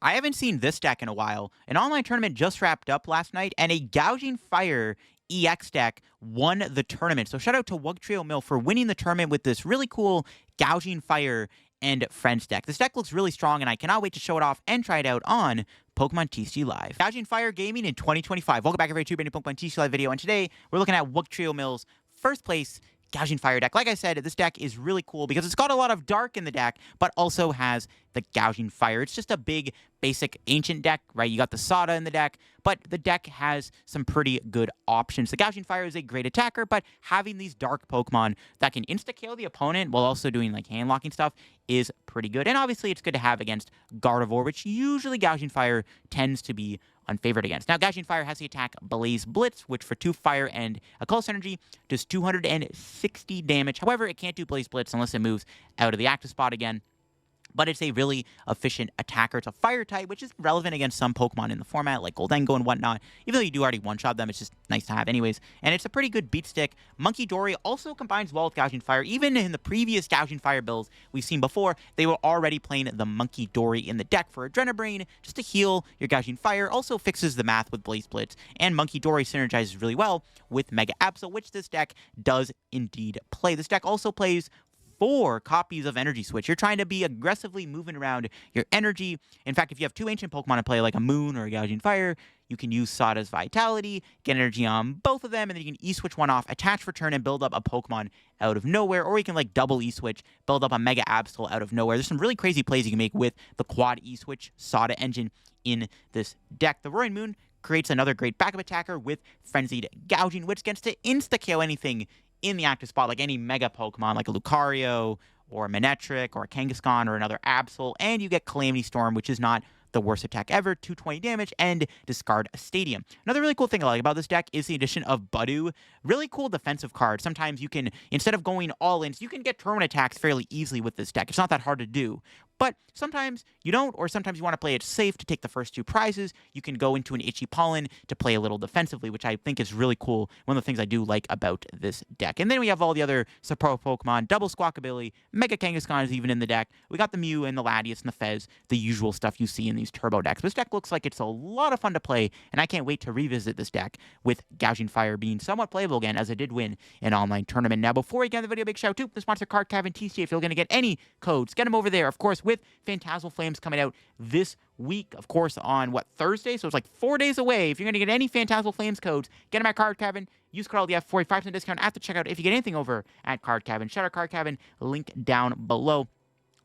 I haven't seen this deck in a while. An online tournament just wrapped up last night, and a Gouging Fire EX deck won the tournament. So shout out to Wugtrio Mill for winning the tournament with this really cool Gouging Fire and Friends deck. This deck looks really strong, and I cannot wait to show it off and try it out on Pokemon TCG Live. Gouging Fire Gaming in 2025. Welcome back everybody to a brand new Pokemon TCG Live video, and today we're looking at Wugtrio Mill's first place Gouging Fire deck. Like I said, this deck is really cool because it's got a lot of dark in the deck, but also has the Gouging Fire. It's just a big, basic, ancient deck, right? You got the Sada in the deck, but the deck has some pretty good options. The Gouging Fire is a great attacker, but having these dark Pokemon that can insta-KO the opponent while also doing like hand-locking stuff is pretty good. And obviously, it's good to have against Gardevoir, which usually Gouging Fire tends to be unfavored against. Now, Gouging Fire has the attack Blaze Blitz, which for 2 fire and a Colorless Energy does 260 damage. However, it can't do Blaze Blitz unless it moves out of the active spot again. But it's a really efficient attacker. It's a fire type, which is relevant against some Pokemon in the format, like Goldengo and whatnot. Even though you do already one-shot them, it's just nice to have anyways. And it's a pretty good beat stick. Munkidori also combines well with Gouging Fire. Even in the previous Gouging Fire builds we've seen before, they were already playing the Munkidori in the deck for Adrenabrain, just to heal your Gouging Fire. Also fixes the math with Blaze Blitz. And Munkidori synergizes really well with Mega Absol, which this deck does indeed play. This deck also plays 4 copies of Energy Switch. You're trying to be aggressively moving around your energy. In fact, if you have 2 ancient Pokemon to play, like a Moon or a Gouging Fire, you can use Sada's Vitality, get energy on both of them, and then you can E-Switch one off, attach for turn, and build up a Pokemon out of nowhere. Or you can like double E-Switch, build up a Mega Absol out of nowhere. There's some really crazy plays you can make with the quad E-Switch Sada engine in this deck. The Roaring Moon creates another great backup attacker with Frenzied Gouging, which gets to insta-KO anything in the active spot, like any Mega Pokemon, like a Lucario, or a Manectric, or a Kangaskhan, or another Absol, and you get Calamity Storm, which is not the worst attack ever, 220 damage, and discard a Stadium. Another really cool thing I like about this deck is the addition of Budew. Really cool defensive card. Sometimes you can, instead of going all in, you can get turn attacks fairly easily with this deck. It's not that hard to do. But sometimes you don't, or sometimes you want to play it safe to take the first 2 prizes. You can go into an Itchy Pollen to play a little defensively, which I think is really cool. One of the things I do like about this deck. And then we have all the other support Pokemon, double Squawkabilly, Mega Kangaskhan is even in the deck. We got the Mew and the Latias and the Fez, the usual stuff you see in these turbo decks. This deck looks like it's a lot of fun to play, and I can't wait to revisit this deck with Gouging Fire being somewhat playable again, as it did win an online tournament. Now, before we get into the video, big shout out to the sponsor, Card Cavern TCG. If you're going to get any codes, get them over there. Of course, with Phantasmal Flames coming out this week, of course, on Thursday? So it's like 4 days away. If you're going to get any Phantasmal Flames codes, get them at Card Cavern. Use code LDF for a 5% discount at the checkout if you get anything over at Card Cavern. Shout out Card Cavern, link down below.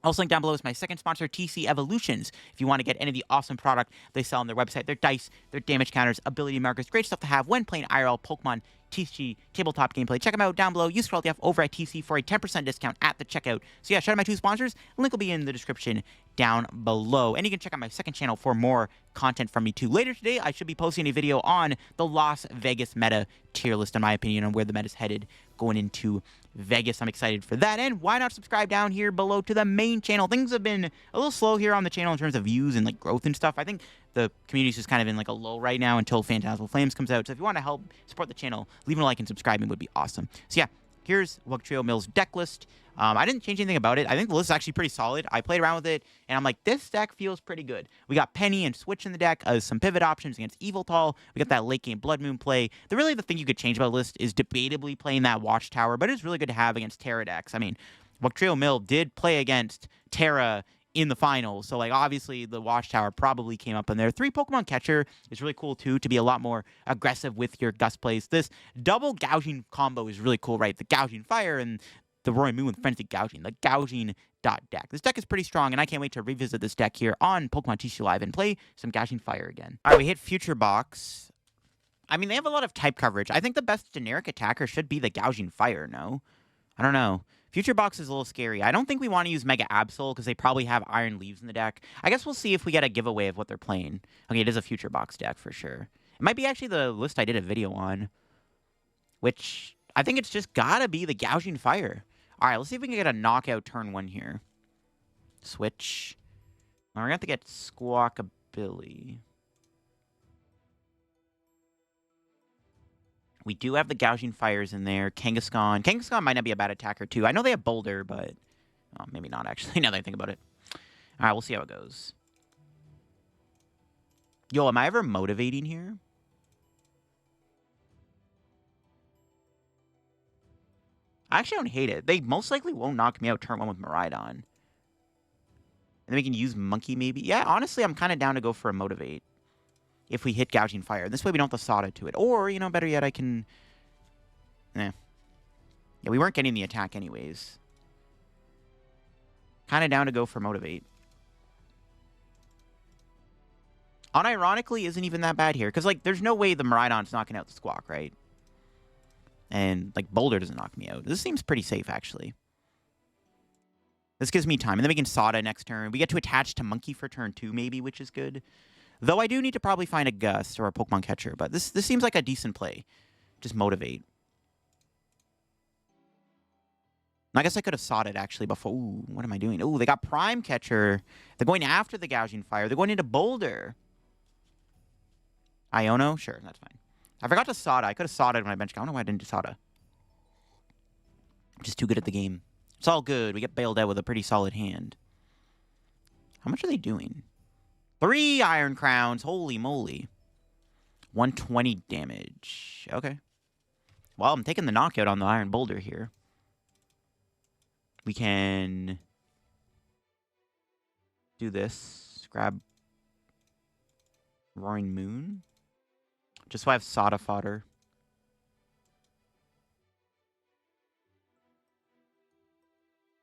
Also, link down below is my second sponsor, TC Evolutions. If you want to get any of the awesome product they sell on their website, their dice, their damage counters, ability markers, great stuff to have when playing IRL Pokemon TCG tabletop gameplay. Check them out down below. Use code LDF over at TC for a 10% discount at the checkout. So yeah, shout out my 2 sponsors. Link will be in the description down below. And you can check out my second channel for more content from me too. Later today, I should be posting a video on the Las Vegas meta tier list, in my opinion, on where the meta is headed going into Vegas. I'm excited for that. And why not subscribe down here below to the main channel? Things have been a little slow here on the channel in terms of views and like growth and stuff. I think the community's just kind of in like a lull right now until Phantasmal Flames comes out. So if you want to help support the channel, leaving a like and subscribing would be awesome. So yeah, here's Wugtrio Mill's deck list. I didn't change anything about it. I think the list is actually pretty solid. I played around with it, and I'm like, this deck feels pretty good. We got Penny and Switch in the deck as some pivot options against Yveltal. We got that late game Bloodmoon play. The thing you could change about the list is debatably playing that Watchtower, but it's really good to have against Terra decks. I mean, Wugtrio Mill did play against Terra in the finals, so like obviously the Watchtower probably came up in there. 3 Pokemon Catcher is really cool too, to be a lot more aggressive with your Gust plays. This double Gouging combo is really cool, right? The Gouging Fire and the Roaring Moon with Frenzied Gouging, the Gouging deck. This deck is pretty strong, and I can't wait to revisit this deck here on Pokemon TCG Live and play some Gouging Fire again. All right, we hit Future Box. I mean, they have a lot of type coverage. I think the best generic attacker should be the Gouging Fire, no? I don't know. Future Box is a little scary. I don't think we want to use Mega Absol because they probably have Iron Leaves in the deck. I guess we'll see if we get a giveaway of what they're playing. Okay, it is a Future Box deck for sure. It might be actually the list I did a video on, which I think it's just gotta be the Gouging Fire. All right, let's see if we can get a knockout turn 1 here. Switch. We're going to have to get Squawkabilly. We do have the Gouging Fires in there. Kangaskhan. Kangaskhan might not be a bad attacker, too. I know they have Boulder, but maybe not, actually, now that I think about it. All right, we'll see how it goes. Yo, am I ever motivating here? I actually don't hate it. They most likely won't knock me out turn 1 with Miraidon. And then we can use Monkey maybe. Yeah, honestly, I'm kind of down to go for a Motivate. If we hit Gouging Fire. This way we don't have the Sada to it. Or, you know, better yet, I can... Yeah, we weren't getting the attack anyways. Kind of down to go for Motivate. Unironically, isn't even that bad here. Because, like, there's no way the Miraidon's knocking out the Squawk, right? And, like, Boulder doesn't knock me out. This seems pretty safe, actually. This gives me time. And then we can Sada next turn. We get to attach to Monkey for turn 2, maybe, which is good. Though I do need to probably find a Gust or a Pokemon Catcher. But this seems like a decent play. Just Motivate. I guess I could have Sada it, actually, before. Ooh, what am I doing? Ooh, they got Prime Catcher. They're going after the Gouging Fire. They're going into Boulder. Iono? Sure, that's fine. I forgot to Sada. I could have Sada when I bench. I don't know why I didn't do Sada. I'm just too good at the game. It's all good. We get bailed out with a pretty solid hand. How much are they doing? 3 Iron Crowns. Holy moly. 120 damage. Okay. Well, I'm taking the knockout on the Iron Boulder here. We can do this. Grab Roaring Moon. Just so I have Sada fodder.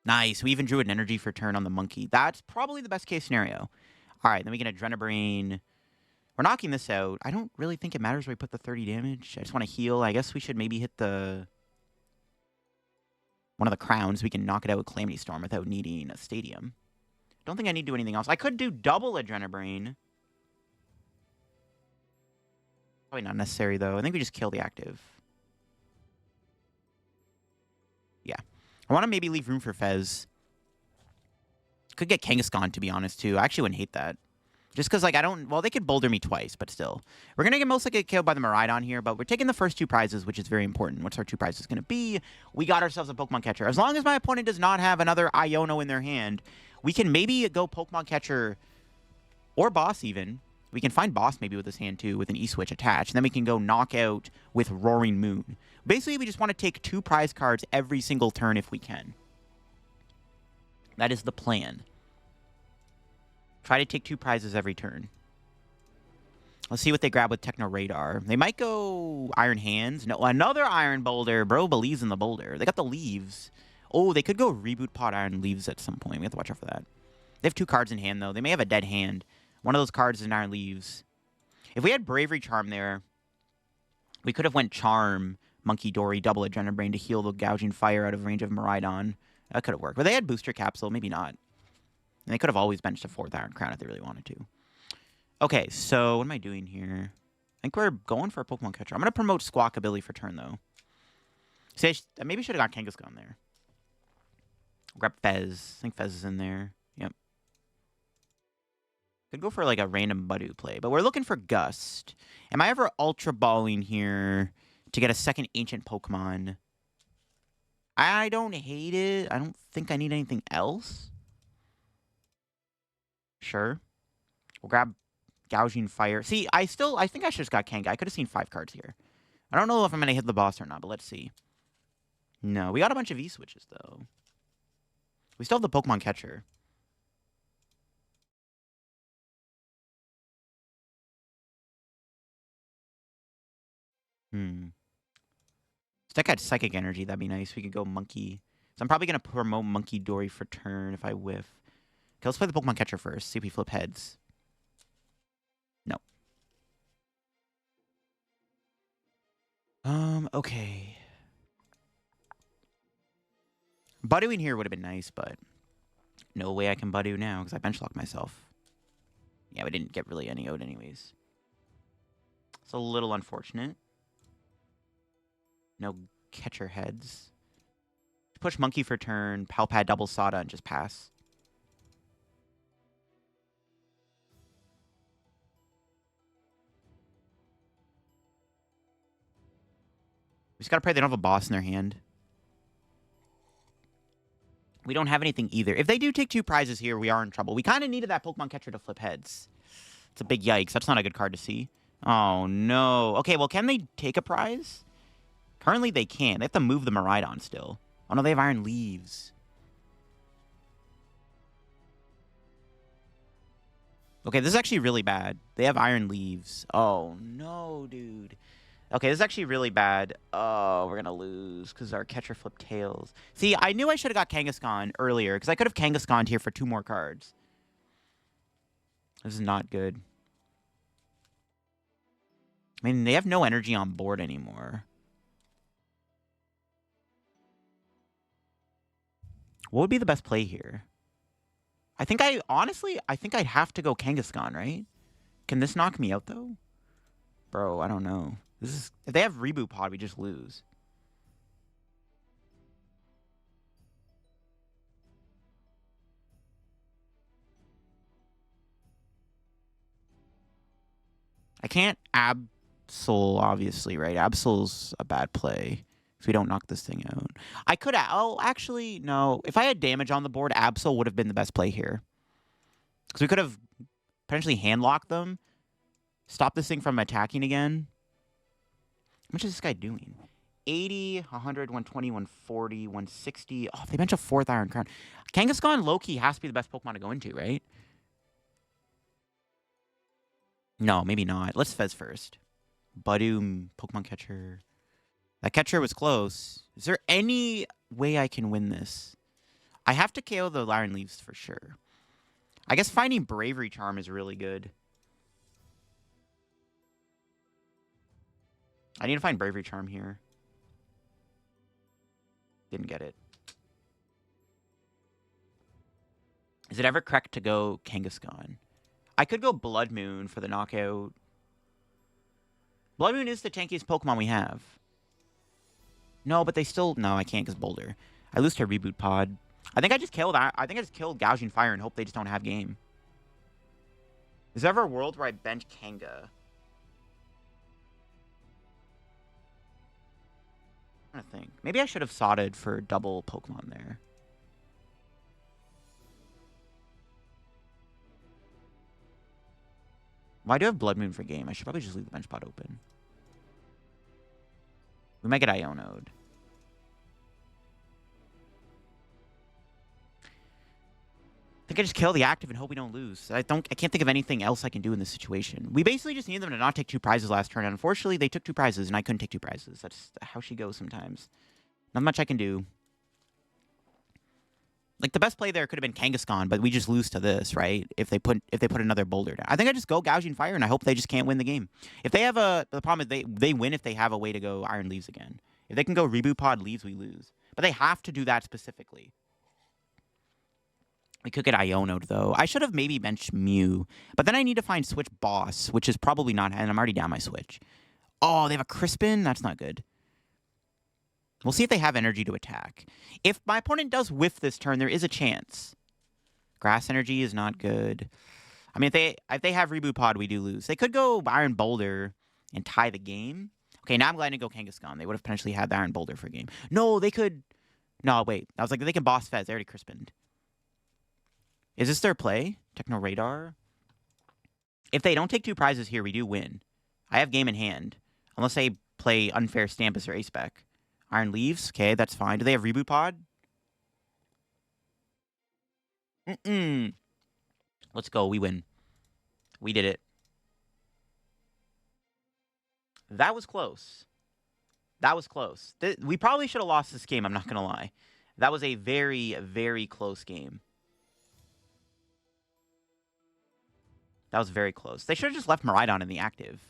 Nice. We even drew an energy for turn on the Monkey. That's probably the best case scenario. All right, then we can Adrenabrain. We're knocking this out. I don't really think it matters where we put the 30 damage. I just want to heal. I guess we should maybe hit the... one of the crowns. We can knock it out with Calamity Storm without needing a Stadium. Don't think I need to do anything else. I could do double Adrenabrain. Probably not necessary, though. I think we just kill the active. Yeah. I want to maybe leave room for Fez. Could get Kangaskhan, to be honest, too. I actually wouldn't hate that. Just because, like, I don't... Well, they could Boulder me twice, but still. We're going to get mostly get killed by the Miraidon here, but we're taking the first 2 prizes, which is very important. What's our 2 prizes going to be? We got ourselves a Pokemon Catcher. As long as my opponent does not have another Iono in their hand, we can maybe go Pokemon Catcher or Boss, even. We can find Boss maybe with this hand, too, with an E-Switch attached. And then we can go Knockout with Roaring Moon. Basically, we just want to take 2 prize cards every single turn if we can. That is the plan. Try to take 2 prizes every turn. Let's see what they grab with Techno Radar. They might go Iron Hands. No, another Iron Boulder. Bro believes in the Boulder. They got the Leaves. Oh, they could go Reboot Pod Iron Leaves at some point. We have to watch out for that. They have 2 cards in hand, though. They may have a dead hand. One of those cards is an Iron Leaves. If we had Bravery Charm there, we could have went Charm, Munkidori, double Adrenabrain to heal the Gouging Fire out of range of Miraidon. That could have worked. But they had Booster Capsule. Maybe not. And they could have always benched a 4th Iron Crown if they really wanted to. Okay, so what am I doing here? I think we're going for a Pokemon Catcher. I'm going to promote Squawkabilly for turn, though. See, I maybe should have got Kangaskhan there. Grab Fez. I think Fez is in there. Yep. Could go for, like, a random Budew play. But we're looking for Gust. Am I ever Ultra Balling here to get a second Ancient Pokemon? I don't hate it. I don't think I need anything else. Sure. We'll grab Gouging Fire. See, I think I should have got Kanga. I could have seen 5 cards here. I don't know if I'm going to hit the boss or not, but let's see. No, we got a bunch of E-Switches, though. We still have the Pokemon Catcher. This deck had Psychic Energy. That'd be nice. We could go Monkey. So I'm probably going to promote Munkidori for turn if I whiff. Okay, let's play the Pokemon Catcher first. See if we flip heads. No. Okay. Budewing here would have been nice, but no way I can Budew now because I benchlocked myself. Yeah, we didn't get really any out anyways. It's a little unfortunate. No catcher heads. Push Monkey for turn, Pal Pad double Sada, and just pass. We just gotta pray they don't have a boss in their hand. We don't have anything either. If they do take 2 prizes here, we are in trouble. We kind of needed that Pokemon Catcher to flip heads. It's a big yikes. That's not a good card to see. Oh, no. Okay, well, can they take a prize? Currently, they can't. They have to move the Miraidon still. Oh, no, they have Iron Leaves. Okay, this is actually really bad. They have Iron Leaves. Oh, no, dude. Okay, this is actually really bad. Oh, we're going to lose because our catcher flipped tails. See, I knew I should have got Kangaskhan earlier because I could have Kangaskhan'd here for 2 more cards. This is not good. I mean, they have no energy on board anymore. What would be the best play here? Honestly, I think I'd have to go Kangaskhan, right? Can this knock me out, though? Bro, I don't know. If they have Reboot Pod, we just lose. I can't Absol, obviously, right? Absol's a bad play. So we don't knock this thing out. I could... Oh, actually, no. If I had damage on the board, Absol would have been the best play here. Because we could have potentially hand-locked them. Stop this thing from attacking again. How much is this guy doing? 80, 100, 120, 140, 160. Oh, they bench a 4th Iron Crown. Kangaskhan, low-key, has to be the best Pokemon to go into, right? No, maybe not. Let's Fez first. Budew, Pokemon Catcher. That catcher was close. Is there any way I can win this? I have to KO the Iron Leaves for sure. I guess finding Bravery Charm is really good. I need to find Bravery Charm here. Didn't get it. Is it ever correct to go Kangaskhan? I could go Bloodmoon for the knockout. Bloodmoon is the tankiest Pokemon we have. No, but they still... No, I can't because Boulder. I lose to Reboot Pod. I think I just killed Gouging Fire and hope they just don't have game. Is there ever a world where I bench Kanga? I'm trying to think. Maybe I should have Sada'd for double Pokemon there. Why do I have Bloodmoon for game? I should probably just leave the bench pot open. We might get Iono'd. I think I just kill the active and hope we don't lose. I can't think of anything else I can do in this situation. We basically just need them to not take 2 prizes last turn. And unfortunately, they took 2 prizes, and I couldn't take 2 prizes. That's how she goes sometimes. Not much I can do. Like, the best play there could have been Kangaskhan, but we just lose to this, right? If they put another Boulder down. I think I just go Gouging Fire, and I hope they just can't win the game. If they have the problem is they win if they have a way to go Iron Leaves again. If they can go Reboot Pod Leaves, we lose. But they have to do that specifically. We could get Iono'd, though. I should have maybe benched Mew. But then I need to find Switch Boss, which is probably not... And I'm already down my Switch. Oh, they have a Crispin? That's not good. We'll see if they have energy to attack. If my opponent does whiff this turn, there is a chance. Grass Energy is not good. I mean, if they have Reboot Pod, we do lose. They could go Iron Boulder and tie the game. Okay, now I'm glad to go Kangaskhan. They would have potentially had the Iron Boulder for a game. No, they could... No, wait. I was like, they can Boss Fez. They already Crispined. Is this their play? Techno Radar? If they don't take 2 prizes here, we do win. I have game in hand. Unless they play Unfair Stampus or Ace-Spec. Iron Leaves? Okay, that's fine. Do they have Reboot Pod? Let's go. We win. We did it. That was close. That was close. We probably should have lost this game, I'm not going to lie. That was a very, very close game. That was very close. They should have just left Miraidon in the active.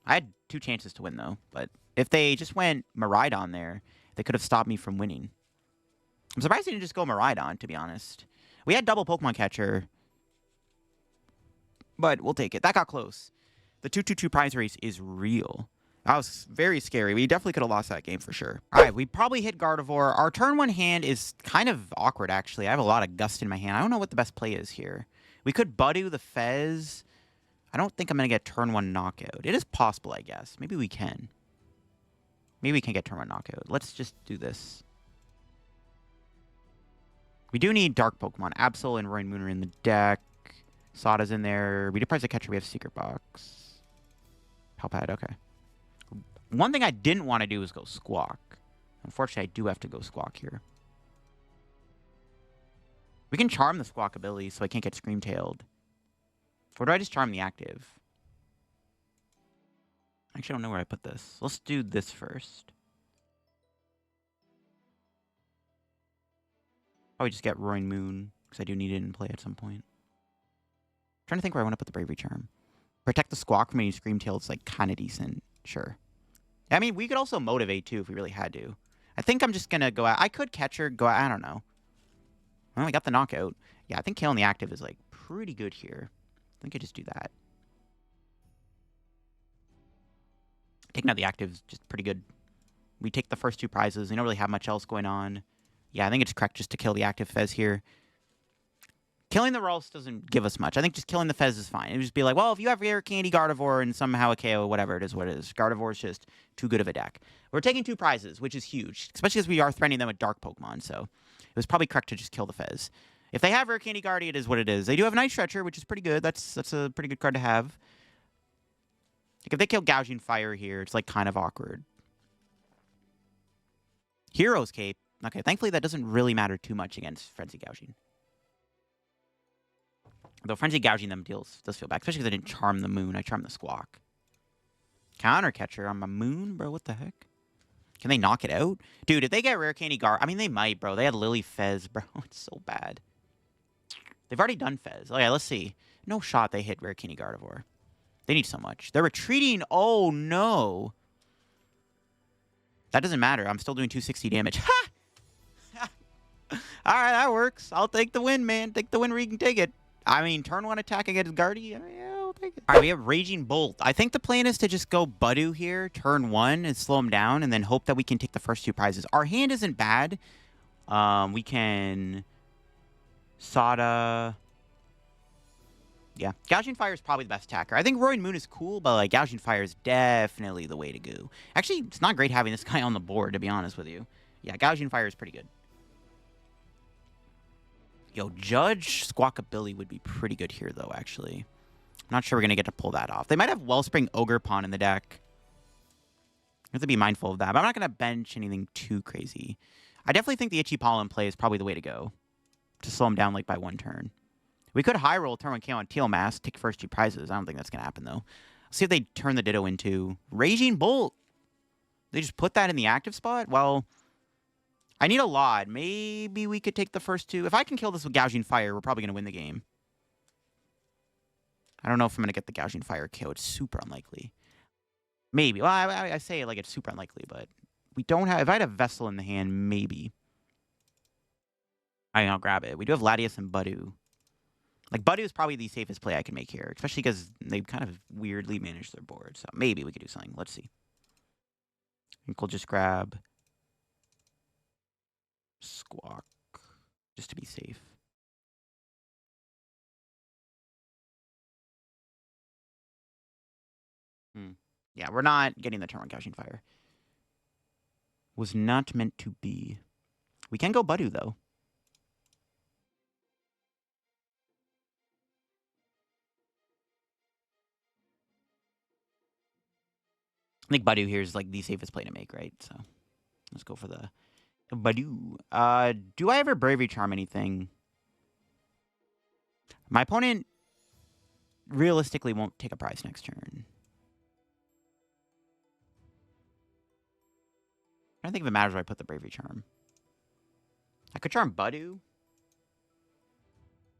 I had 2 chances to win, though. But if they just went Miraidon there, they could have stopped me from winning. I'm surprised they didn't just go Miraidon, to be honest. We had double Pokemon Catcher. But we'll take it. That got close. The 2-2-2 prize race is real. That was very scary. We definitely could have lost that game for sure. All right, we probably hit Gardevoir. Our turn 1 hand is kind of awkward, actually. I have a lot of Gust in my hand. I don't know what the best play is here. We could Budew the Fez. I don't think I'm going to get turn 1 knockout. It is possible, I guess. Maybe we can. Maybe we can get turn 1 knockout. Let's just do this. We do need dark Pokemon. Absol and Roaring Moon are in the deck. Sada's in there. We deprive the catcher. We have Secret Box. Pal Pad, okay. One thing I didn't want to do was go Squawk. Unfortunately, I do have to go Squawk here. We can charm the Squawkabilly so I can't get Scream-tailed. Or do I just charm the active? I actually don't know where I put this. Let's do this first. Probably just get Roaring Moon, because I do need it in play at some point. I'm trying to think where I want to put the Bravery Charm. Protect the Squawk from any Scream-tailed is like kind of decent. Sure. I mean, we could also motivate too if we really had to. I think I'm just going to go out. I could Catcher, go out. I don't know. Well, we got the knockout. Yeah, I think killing the active is like pretty good here. I think I just do that. Taking out the active is just pretty good. We take the first two prizes. We don't really have much else going on. Yeah, I think it's correct just to kill the active Fez here. Killing the Ralts doesn't give us much. I think just killing the Fez is fine. It would just be like, well, if you have Rare Candy Gardevoir and somehow a KO, whatever it is, what it is. Gardevoir is just too good of a deck. We're taking 2 prizes, which is huge, especially as we are threatening them with Dark Pokemon, so it was probably correct to just kill the Fez. If they have Rare Candy Guardy, it is what it is. They do have Night Stretcher, which is pretty good. That's a pretty good card to have. Like if they kill Gouging Fire here, it's like kind of awkward. Hero's Cape. Okay, thankfully that doesn't really matter too much against Frenzy Gouging. Though Frenzy Gouging them does feel bad, especially because I didn't charm the Moon. I charmed the Squawk. Counter Catcher on my Moon, bro. What the heck? Can they knock it out? Dude, if they get Rare Candy Gar... I mean, they might, bro. They had Lily Fez, bro. It's so bad. They've already done Fez. Oh, yeah, let's see. No shot they hit Rare Candy Gardevoir. They need so much. They're retreating. Oh, no. That doesn't matter. I'm still doing 260 damage. Ha! All right, that works. I'll take the win, man. Take the win where you can take it. I mean, turn 1 attack against Guardy. Yeah, I'll take it. All right, we have Raging Bolt. I think the plan is to just go Budew here, turn 1, and slow him down, and then hope that we can take the first 2 prizes. Our hand isn't bad. We can... Sada... Yeah, Gouging Fire is probably the best attacker. I think Roaring Moon is cool, but like Gouging Fire is definitely the way to go. Actually, it's not great having this guy on the board, to be honest with you. Yeah, Gouging Fire is pretty good. Yo, Judge Squawkabilly would be pretty good here, though, actually. I'm not sure we're going to get to pull that off. They might have Wellspring Ogerpon in the deck. You have to be mindful of that, but I'm not going to bench anything too crazy. I definitely think the Itchy Pollen play is probably the way to go. To slow him down, like, by 1 turn. We could high roll, turn 1 KO on Teal Mask, take first 2 prizes. I don't think that's going to happen, though. Let's see if they turn the Ditto into Raging Bolt. They just put that in the active spot? Well... I need a lot. Maybe we could take the first 2. If I can kill this with Gouging Fire, we're probably going to win the game. I don't know if I'm going to get the Gouging Fire KO. It's super unlikely. Maybe. Well, I say it like it's super unlikely, but we don't have... If I had a Vessel in the hand, maybe. I'll grab it. We do have Latias and Budew. Like, Budew is probably the safest play I can make here, especially because they kind of weirdly manage their board. So maybe we could do something. Let's see. I think we'll just grab... Squawk, just to be safe. Yeah, we're not getting the turn 1 Gouging Fire. Was not meant to be. We can go Budew, though. I think Budew here is like the safest play to make, right? So let's go for the Budew. Do I ever Bravery Charm anything? My opponent realistically won't take a prize next turn. I don't think if it matters where I put the Bravery Charm. I could charm Budew.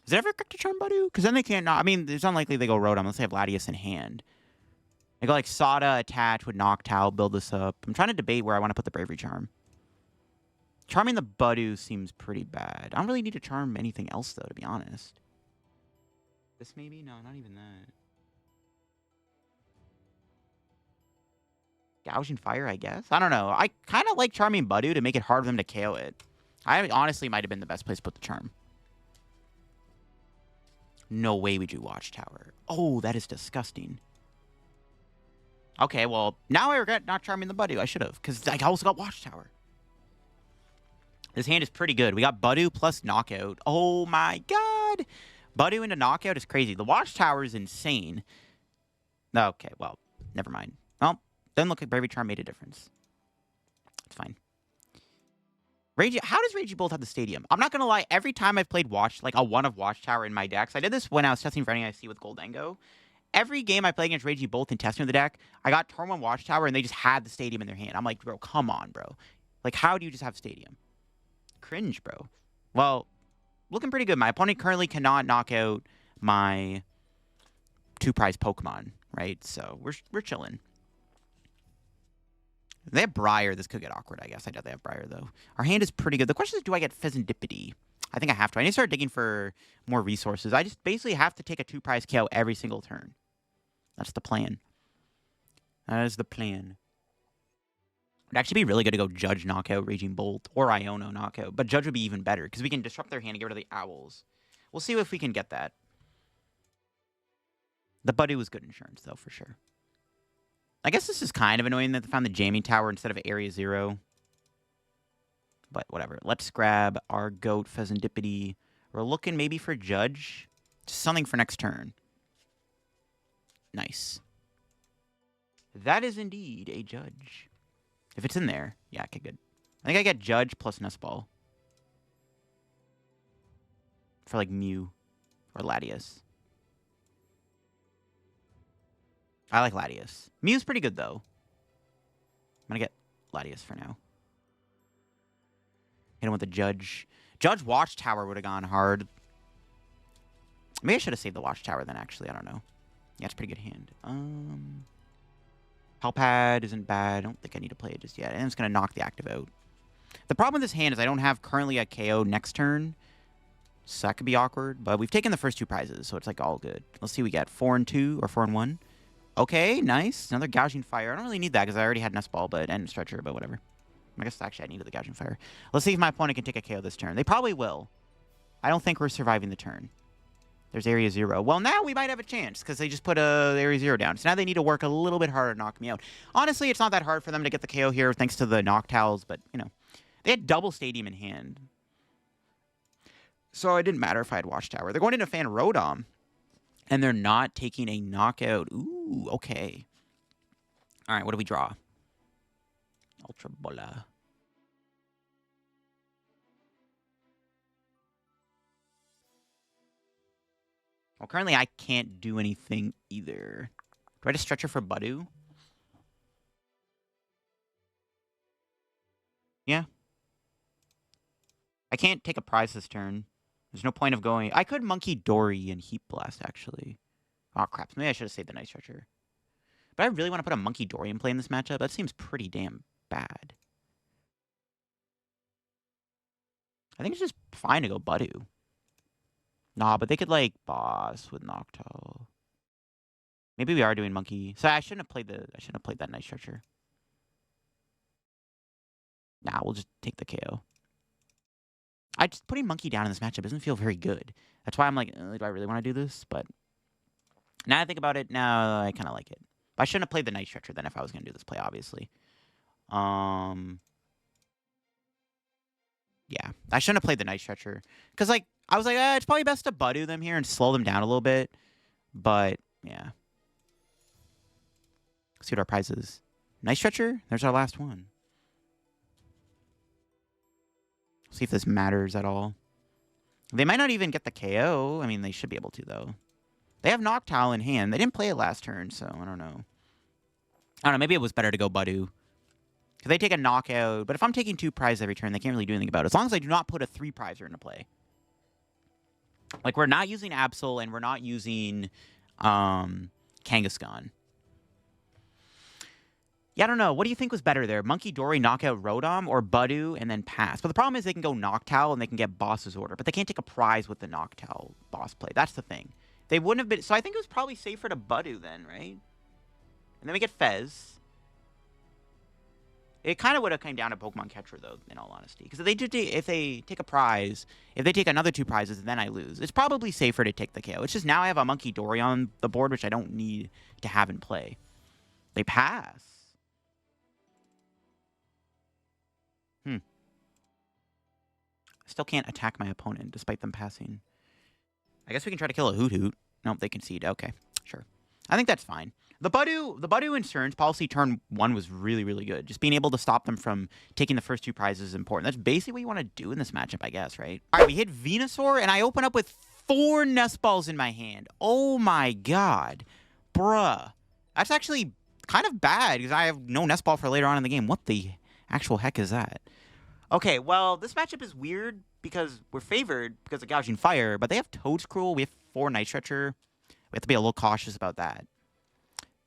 Is it ever correct to charm Budew? Because then they can't... I mean, it's unlikely they go Rotom unless they have Latias in hand. They go like Sada, attach with Noctowl, build this up. I'm trying to debate where I want to put the Bravery Charm. Charming the Budew seems pretty bad. I don't really need to charm anything else, though, to be honest. This maybe? No, not even that. Gouging Fire, I guess? I don't know. I kind of like charming Budew to make it hard for them to KO it. I honestly might have been the best place to put the charm. No way we drew Watchtower. Oh, that is disgusting. Okay, well, now I regret not charming the Budew. I should have, because I also got Watchtower. This hand is pretty good. We got Budew plus Knockout. Oh my god! Budew into knockout is crazy. The Watchtower is insane. Okay, well, never mind. Well, doesn't look like Bravery Charm made a difference. It's fine. How does Ragey Bolt have the stadium? I'm not going to lie. Every time I've played like a one of Watchtower in my decks, I did this when I was testing for NAIC with Goldango. Every game I play against Ragey Bolt and testing the deck, I got turn 1 Watchtower and they just had the stadium in their hand. I'm like, bro, come on, bro. Like, how do you just have stadium? Cringe, bro. Well, looking pretty good. My opponent currently cannot knock out my 2-prize Pokemon, right? So we're chilling. If they have Briar, this could get awkward, I guess. I doubt they have Briar, though. Our hand is pretty good. The question is, do I get Fezandipiti? I think I have to. I need to start digging for more resources. I just basically have to take a 2-prize KO every single turn. That's the plan. That is the plan. It'd actually be really good to go Judge knockout, Raging Bolt, or Iono knockout. But Judge would be even better, because we can disrupt their hand and get rid of the Owls. We'll see if we can get that. The Budew was good insurance, though, for sure. I guess this is kind of annoying that they found the Jamming Tower instead of Area 0. But whatever. Let's grab our Goat Fezandipiti. We're looking maybe for Judge. Just something for next turn. Nice. That is indeed a Judge. If it's in there. Yeah, okay, good. I think I get Judge plus Nest Ball. For like Mew. Or Latias. I like Latias. Mew's pretty good, though. I'm going to get Latias for now. Hit him with the Judge. Judge Watchtower would have gone hard. Maybe I should have saved the Watchtower then, actually. I don't know. Yeah, it's a pretty good hand. Pal Pad isn't bad. I don't think I need to play it just yet. And it's going to knock the active out. The problem with this hand is I don't have currently a KO next turn. So that could be awkward. But we've taken the first 2 prizes, so it's like all good. Let's see what we get. 4 and 2 or 4 and 1. Okay, nice. Another Gouging Fire. I don't really need that because I already had Nest Ball and Stretcher, but whatever. I guess actually I needed the Gouging Fire. Let's see if my opponent can take a KO this turn. They probably will. I don't think we're surviving the turn. There's Area 0. Well, now we might have a chance because they just put Area 0 down. So now they need to work a little bit harder to knock me out. Honestly, it's not that hard for them to get the KO here thanks to the Noctowls, but, you know. They had double Stadium in hand. So it didn't matter if I had Watchtower. They're going into Fan Rotom. And they're not taking a knockout. Ooh, okay. All right, what do we draw? Ultra Ball. Well, currently I can't do anything either. Do I just Stretcher for Budew? Yeah. I can't take a prize this turn. There's no point of going. I could Munkidori and Heat Blast, actually. Oh, crap. Maybe I should have saved the Night Stretcher. But I really want to put a Munkidori in play in this matchup. That seems pretty damn bad. I think it's just fine to go Budew. Nah, but they could, like, boss with Noctowl. Maybe we are doing Monkey. So I shouldn't have played that Night Stretcher. Nah, we'll just take the KO. Just putting Monkey down in this matchup doesn't feel very good. That's why I'm like, do I really want to do this? But now I think about it, now I kind of like it. But I shouldn't have played the Night Stretcher then if I was going to do this play, obviously. Yeah, I shouldn't have played the Night Stretcher. Because, like, I was like, it's probably best to Budew them here and slow them down a little bit. But, yeah. Let's see what our prize is. Night Stretcher? There's our last one. See if this matters at all. They might not even get the KO. I mean, they should be able to, though. They have Noctowl in hand. They didn't play it last turn, so I don't know. I don't know. Maybe it was better to go Budew. Because they take a knockout. But if I'm taking 2 prizes every turn, they can't really do anything about it. As long as I do not put a 3-prizer into play. Like, we're not using Absol, and we're not using Kangaskhan. Yeah, I don't know. What do you think was better there? Munkidori knockout Rotom or Budew and then pass? But the problem is they can go Noctowl and they can get Boss's Order. But they can't take a prize with the Noctowl boss play. That's the thing. They wouldn't have been... So I think it was probably safer to Budew then, right? And then we get Fez. It kind of would have come down to Pokemon Catcher, though, in all honesty. Because if they take a prize, if they take another 2 prizes, then I lose. It's probably safer to take the KO. It's just now I have a Munkidori on the board, which I don't need to have in play. They pass. Still can't attack my opponent, despite them passing. I guess we can try to kill a Hoot Hoot. Nope, they concede. Okay, sure. I think that's fine. The Budew Insurance Policy turn 1 was really, really good. Just being able to stop them from taking the first 2 prizes is important. That's basically what you want to do in this matchup, I guess, right? All right, we hit Venusaur, and I open up with 4 Nest Balls in my hand. Oh my god. Bruh. That's actually kind of bad, because I have no Nest Ball for later on in the game. What the actual heck is that? Okay, well, this matchup is weird, because we're favored because of Gouging Fire, but they have Toedscruel, we have 4 Night Stretcher. We have to be a little cautious about that.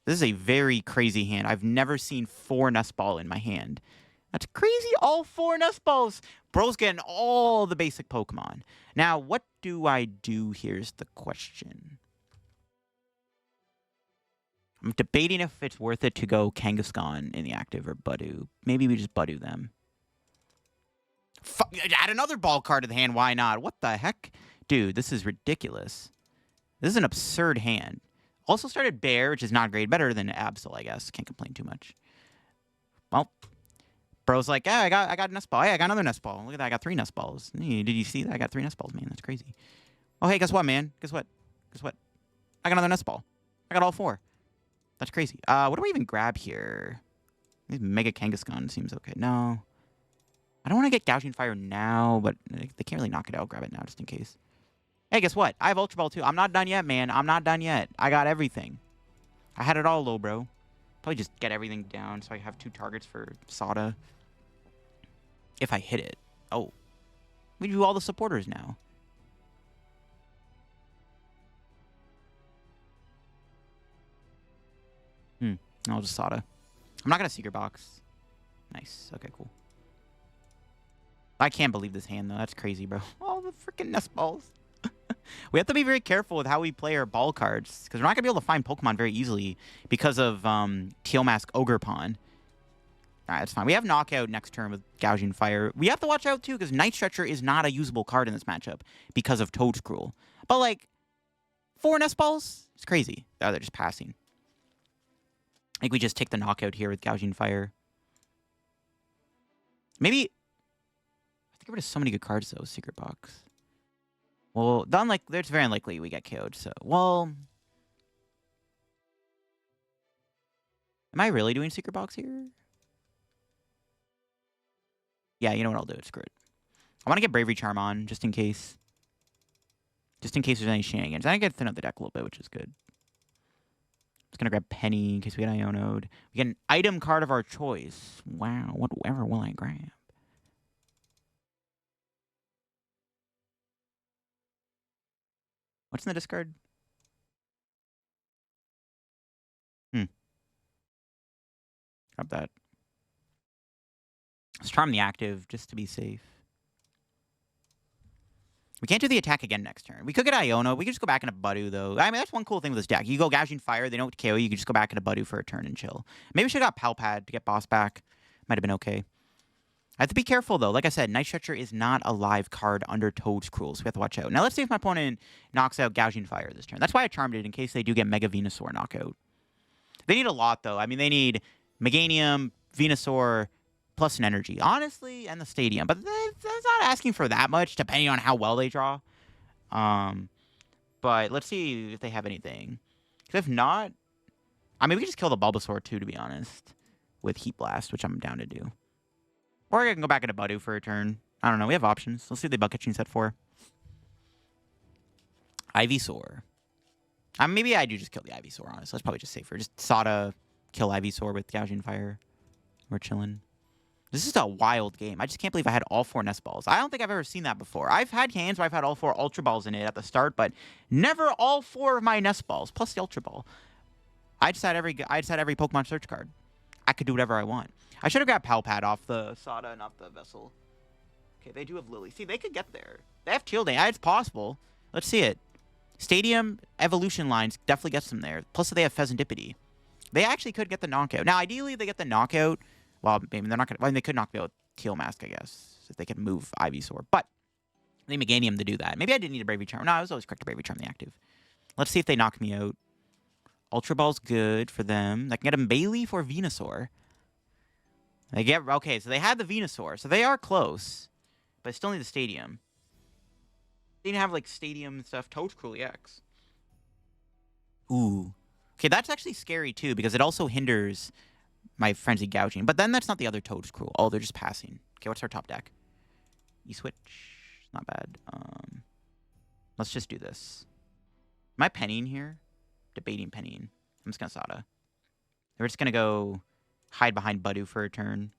This is a very crazy hand. I've never seen 4 Nest Ball in my hand. That's crazy. All 4 Nest Balls. Bro's getting all the basic Pokemon. Now, what do I do? Here's the question. I'm debating if it's worth it to go Kangaskhan in the active or Budew. Maybe we just Budew them. Add another ball card to the hand. Why not? What the heck? Dude, this is ridiculous. This is an absurd hand. Also started Bear, which is not great. Better than Absol, I guess. Can't complain too much. Well, Bro's like, yeah, I got a Nest Ball. Hey, I got another Nest Ball. Look at that. I got 3 Nest Balls. Did you see that? I got 3 Nest Balls, man. That's crazy. Oh, hey, guess what, man? Guess what? Guess what? I got another Nest Ball. I got all 4. That's crazy. What do I even grab here? Mega Kangaskhan seems okay. No. I don't want to get Gouging Fire now, but they can't really knock it out. Grab it now just in case. Hey, guess what? I have Ultra Ball too. I'm not done yet, man. I'm not done yet. I got everything. I had it all low, bro. Probably just get everything down so I have 2 targets for Sada. If I hit it. Oh. We do all the supporters now. I'll just Sada. I'm not going to Secret Box. Nice. Okay, cool. I can't believe this hand, though. That's crazy, bro. All the freaking Nest Balls. We have to be very careful with how we play our ball cards, because we're not going to be able to find Pokemon very easily because of Teal Mask Ogre Pawn. Alright, that's fine. We have Knockout next turn with Gouging Fire. We have to watch out, too, because Night Stretcher is not a usable card in this matchup because of Toedscruel. But, like, 4 Nest Balls? It's crazy. Oh, they're just passing. I think we just take the Knockout here with Gouging Fire. Maybe... I think we're just so many good cards, though, Secret Box. Well, it's very unlikely we get KO'd, so... Well... Am I really doing Secret Box here? Yeah, you know what I'll do? Screw it. I want to get Bravery Charm on, just in case. Just in case there's any shenanigans. I get to thin out the deck a little bit, which is good. Just gonna grab Penny in case we get Iono'd. We get an item card of our choice. Wow, whatever will I grab? What's in the discard? Grab that. Let's Charm the active, just to be safe. We can't do the attack again next turn. We could get Iono. We could just go back into Budew, though. I mean, that's one cool thing with this deck. You go Gouging Fire, they don't KO you. You can just go back into Budew for a turn and chill. Maybe we should have got Pal Pad to get Boss back. Might have been okay. I have to be careful, though. Like I said, Night Stretcher is not a live card under Toedscruel, so we have to watch out. Now, let's see if my opponent knocks out Gouging Fire this turn. That's why I charmed it, in case they do get Mega Venusaur knockout. They need a lot, though. I mean, they need Meganium, Venusaur, plus an Energy, honestly, and the Stadium. But that's not asking for that much, depending on how well they draw. But let's see if they have anything. Because if not, I mean, we can just kill the Bulbasaur, too, to be honest, with Heat Blast, which I'm down to do. Or I can go back into Budew for a turn. I don't know. We have options. Let's see what they Bucket Catching set for. Ivysaur. Maybe I do just kill the Ivysaur, honestly. That's probably just safer. Just Sada, kill Ivysaur with Gouging Fire. We're chilling. This is a wild game. I just can't believe I had all 4 Nest Balls. I don't think I've ever seen that before. I've had hands where I've had all 4 Ultra Balls in it at the start, but never all 4 of my Nest Balls, plus the Ultra Ball. I just had every Pokemon search card. I could do whatever I want. I should have grabbed Pal Pad off the Sada, not the Vessel. Okay, they do have Lily. See, they could get there. They have Chill Day. It's possible. Let's see it. Stadium Evolution lines definitely gets them there. Plus, they have Fezandipiti. They actually could get the knockout. Now, ideally, they get the knockout. Well, maybe they're not going to... Well, they could knock out Teal Mask, I guess, if they could move Ivysaur. But they Meganium to do that. Maybe I didn't need a Bravery Charm. No, I was always correct to Bravery Charm the active. Let's see if they knock me out. Ultra Ball's good for them. I can get a Bailey for Venusaur. They get... Okay, so they had the Venusaur. So they are close. But I still need the Stadium. They didn't have, like, stadium stuff. Toadcruel EX. Ooh. Okay, that's actually scary, too, because it also hinders my Frenzy Gouging. But then that's not the other Toadcruel. Oh, they're just passing. Okay, what's our top deck? E-Switch. Not bad. Let's just do this. Am I pennying here? Debating pennying. I'm just going to Sada. We're just going to go hide behind Budew for a turn.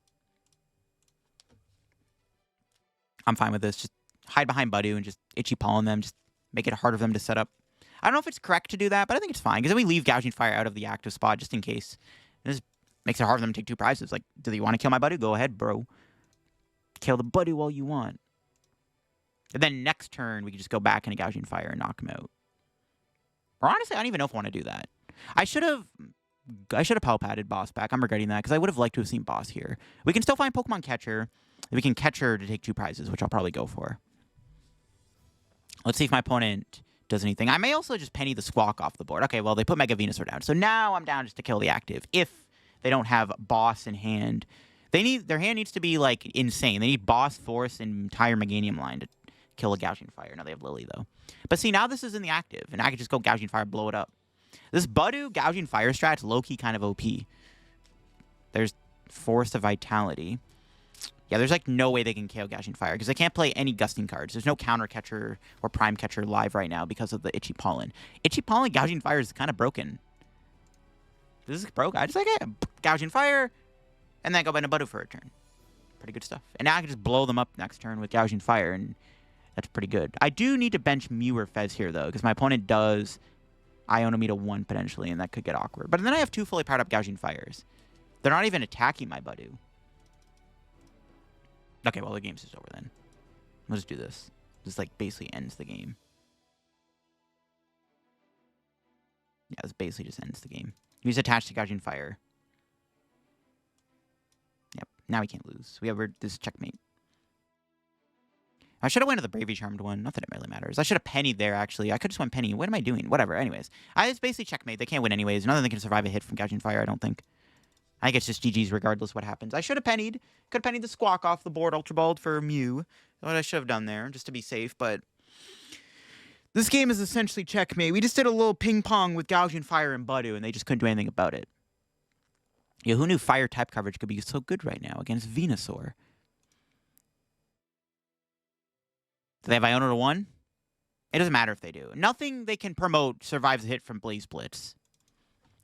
I'm fine with this. Just hide behind Budew and just itchy palm them. Just make it harder for them to set up. I don't know if it's correct to do that, but I think it's fine. Because then we leave Gouging Fire out of the active spot just in case. It just makes it hard for them to take 2 prizes. Like, do you want to kill my Budew? Go ahead, bro. Kill the Budew all you want. And then next turn, we can just go back into Gouging Fire and knock him out. Or honestly, I don't even know if I want to do that. I should have Pal Padded Boss back. I'm regretting that because I would have liked to have seen Boss here. We can still find Pokemon Catcher. We can catch her to take 2 prizes, which I'll probably go for. Let's see if my opponent does anything. I may also just penny the Squawk off the board. Okay, well, they put Mega Venusaur down. So now I'm down just to kill the active. If they don't have Boss in hand. Their hand needs to be, like, insane. They need Boss, Force, and entire Meganium line to kill a Gouging Fire. Now they have Lily, though. But see, now this is in the active, and I can just go Gouging Fire, blow it up. This Budew Gouging Fire strat's low-key kind of OP. There's Force of Vitality. Yeah, there's, like, no way they can KO Gouging Fire, because they can't play any Gusting cards. There's no Counter Catcher or Prime Catcher live right now because of the Itchy Pollen. Itchy Pollen Gouging Fire is kind of broken. This is broke. I just like it. Gouging Fire, and then go into Budew for a turn. Pretty good stuff. And now I can just blow them up next turn with Gouging Fire, and that's pretty good. I do need to bench Mew or Fez here, though, because my opponent does Iono me to 1, potentially, and that could get awkward. But then I have 2 fully powered up Gouging Fires. They're not even attacking my Budew. Okay, well, the game's just over then. Let's do this. This, like, basically ends the game. Yeah, this basically just ends the game. He's attached to Gouging Fire. Yep, now we can't lose. We have this checkmate. I should have went to the Bravery Charmed one. Not that it really matters. I should have pennied there, actually. I could just went penny. What am I doing? Whatever. Anyways. It's basically checkmate. They can't win anyways. None of them can survive a hit from Gouging Fire, I don't think. I think it's just GG's regardless what happens. I should have pennied. Could have pennied the Squawk off the board, Ultra Balled for Mew. What I should have done there, just to be safe, but this game is essentially checkmate. We just did a little ping-pong with Gouging Fire and Budew, and they just couldn't do anything about it. Yeah, who knew Fire-type coverage could be so good right now against Venusaur? Do they have Iono to 1? It doesn't matter if they do. Nothing they can promote survives a hit from Blaze Blitz.